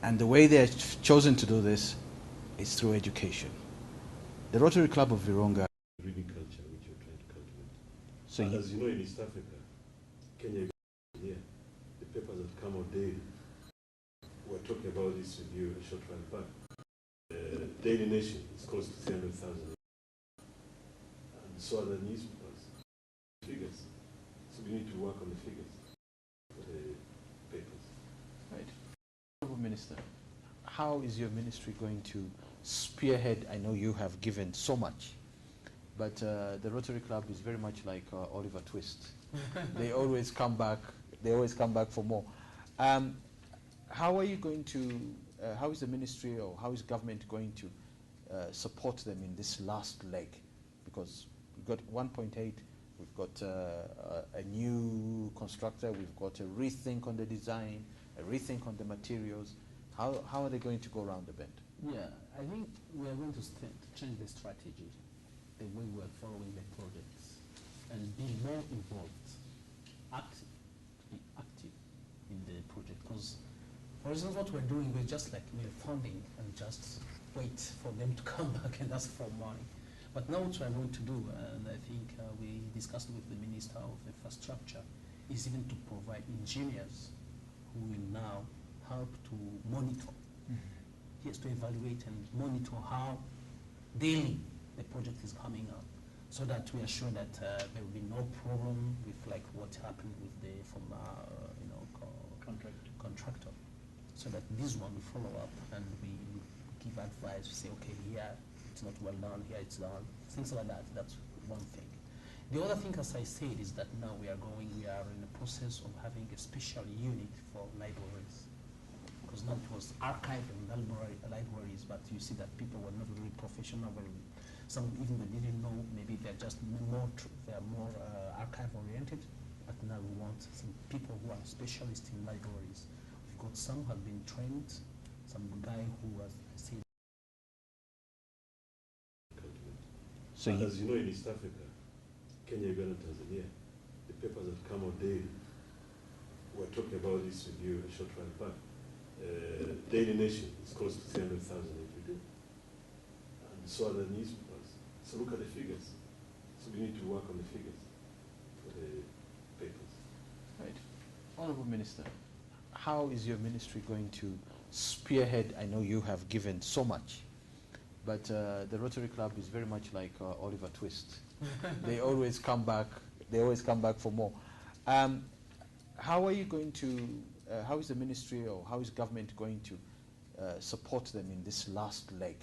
And the way they've chosen to do this is through education. The Rotary Club of Virunga. Reading culture which you're trying to cultivate. So as you know, in East Africa, Kenya, here, the papers that come out daily. We're talking about this with you a short while back. Daily Nation is close to 300,000. And so are the newspapers. Figures. So we need to work on the figures for the papers. Right. Honourable Minister, how is your ministry going to spearhead? I know you have given so much, but the Rotary Club is very much like Oliver Twist. They always come back. They always come back for more. How are you going to? How is the ministry or how is government going to support them in this last leg? Because we've got 1.8, we've got a new constructor, we've got a rethink on the design, a rethink on the materials. How are they going to go around the bend? Yeah, I think we are going to change the strategy, the way we are following the projects, and be more involved, be active in the project. Because, for instance, what we're doing, we're just like we're funding and just wait for them to come back and ask for money. But now what we're going to do, and I think we discussed with the Minister of Infrastructure, is even to provide engineers who will now help to monitor, yes, to evaluate and monitor how daily the project is coming up, so that we are sure that there will be no problem with like what happened with the contractor, so that this one we follow up and we give advice. We say, okay, here it's not well done, here it's done, things like that. That's one thing. The other thing, as I said, is that now we are in the process of having a special unit for libraries. Because now it was archive and libraries, but you see that people were not really professional. Some even they didn't know, maybe they're just more archive oriented. But now we want some people who are specialists in libraries. We've got some who have been trained, some guy who was said. So as you know, in East Africa, Kenya, Uganda, Tanzania, the papers that come out daily. We're talking about this with you a short while back. Daily Nation is close to 300,000 every day. And so are the newspapers. So look at the figures. So we need to work on the figures for the papers. Right. Honourable Minister, how is your ministry going to spearhead? I know you have given so much, but the Rotary Club is very much like Oliver Twist. They always come back. They always come back for more. How are you going to? How is the ministry or how is government going to support them in this last leg?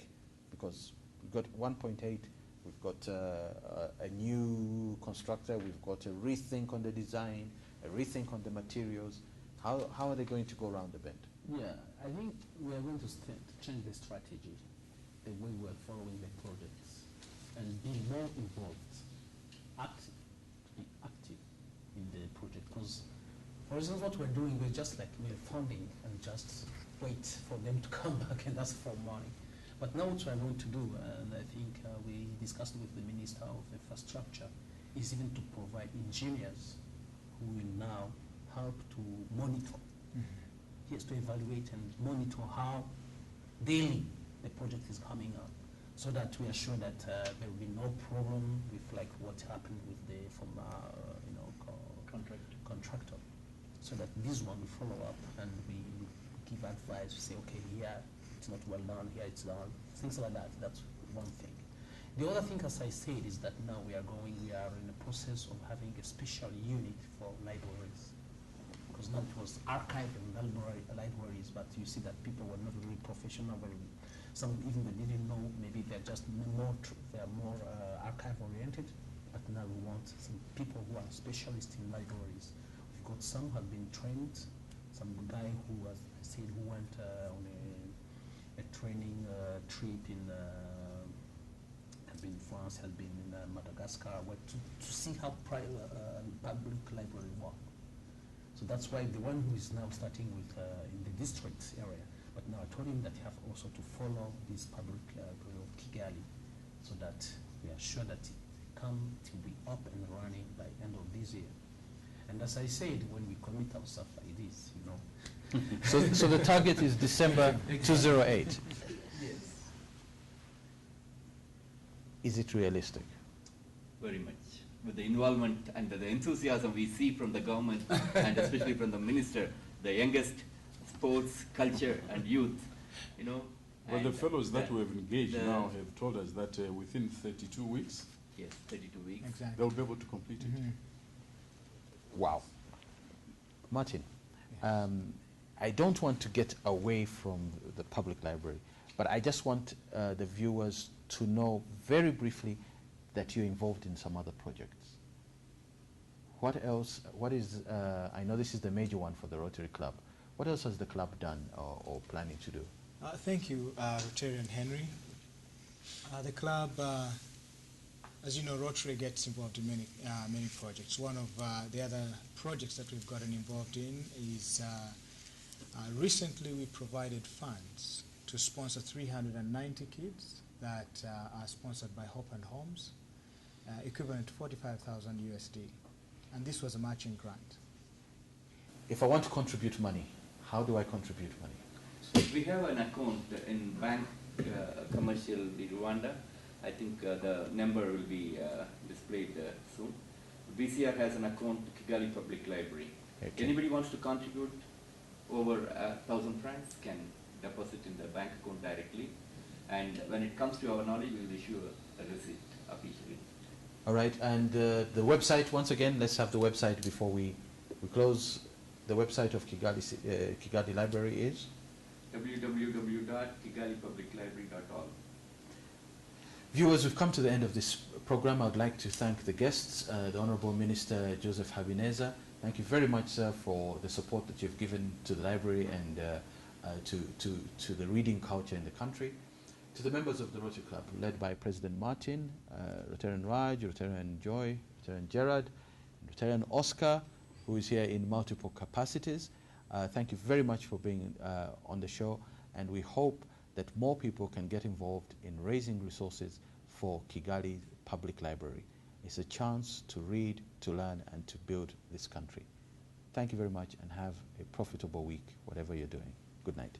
Because we've got 1.8, we've got a new constructor, we've got a rethink on the design, a rethink on the materials. How are they going to go around the bend? Yeah, I think we are going to change the strategy, the way we are following the projects, and be more involved, be active in the project. Because, for instance, what we're doing, we're just like we're funding and just wait for them to come back and ask for money. But now what we're going to do, and I think we discussed with the Minister of Infrastructure, is even to provide engineers who will now help to monitor, yes, to evaluate and monitor how daily the project is coming up, so that we are sure that there will be no problem with like what happened with the contractor. So that this one we follow up and we give advice. We say, okay, here it's not well done, here it's done, things like that. That's one thing. The other thing, as I said, is that now we are in the process of having a special unit for libraries. Because now it was archive and libraries, but you see that people were not really professional. Some even they didn't know, maybe they're just more archive oriented. But now we want some people who are specialists in libraries. We've got some who have been trained, some guy who was said who went on a training trip in has been in France, has been in Madagascar, to see how public library work. So that's why the one who is now starting with in the district area, but now I told him that you have also to follow this public library of Kigali, so that we are sure that it will be up and running by end of this year. And as I said, when we commit ourselves like this, So the target is December 2008. Yes. Is it realistic? Very much. With the involvement and the enthusiasm we see from the government and especially from the minister, the youngest, sports, culture and youth, you know. Well, the and fellows that we have engaged the- now have told us that within 32 weeks, Yes, 32 weeks. Exactly. they'll be able to complete it. Wow. Martin, I don't want to get away from the public library, but I just want the viewers to know very briefly that you're involved in some other projects. What else, I know this is the major one for the Rotary Club. What else has the club done or planning to do? Thank you, Rotarian Henry. The club, as you know, Rotary gets involved in many projects. One of the other projects that we've gotten involved in is recently we provided funds to sponsor 390 kids that are sponsored by Hope and Homes, equivalent to 45,000 USD. And this was a matching grant. If I want to contribute money, how do I contribute money? We have an account in Bank Commercial in Rwanda. I think the number will be displayed soon. BCR has an account, Kigali Public Library. Okay. Anybody wants to contribute over 1,000 francs can deposit in the bank account directly. And when it comes to our knowledge, we will issue a receipt officially. All right, and the website, once again, let's have the website before we close. The website of Kigali Library is? www.kigalipubliclibrary.org. Viewers, we've come to the end of this program. I would like to thank the guests, the Honorable Minister Joseph Habineza. Thank you very much, sir, for the support that you've given to the library and to the reading culture in the country. To the members of the Rotary Club, led by President Martin, Rotarian Raj, Rotarian Joy, Rotarian Gerard, Rotarian Oscar, who is here in multiple capacities. Thank you very much for being on the show, and we hope that more people can get involved in raising resources for Kigali Public Library. It's a chance to read, to learn, and to build this country. Thank you very much, and have a profitable week, whatever you're doing. Good night.